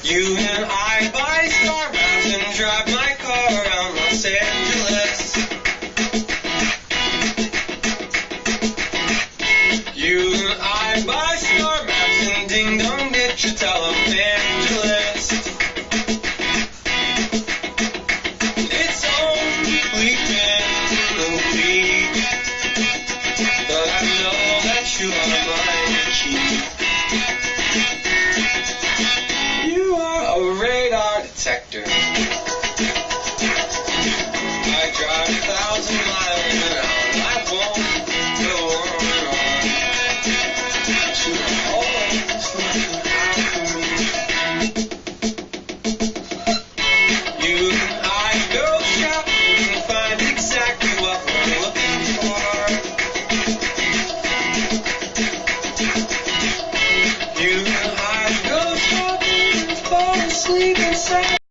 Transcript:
You and I buy star maps and drive my car around Los Angeles. You and I buy star maps and ding dong get your televangelist. It's only been a week, but I know that you are my key. You are a radar detector. I drive 1,000 miles an hour. I won't go on and on. You always look out for me. You and I go shopping and find exactly what we're looking for. You and I go shopping and fall asleep inside.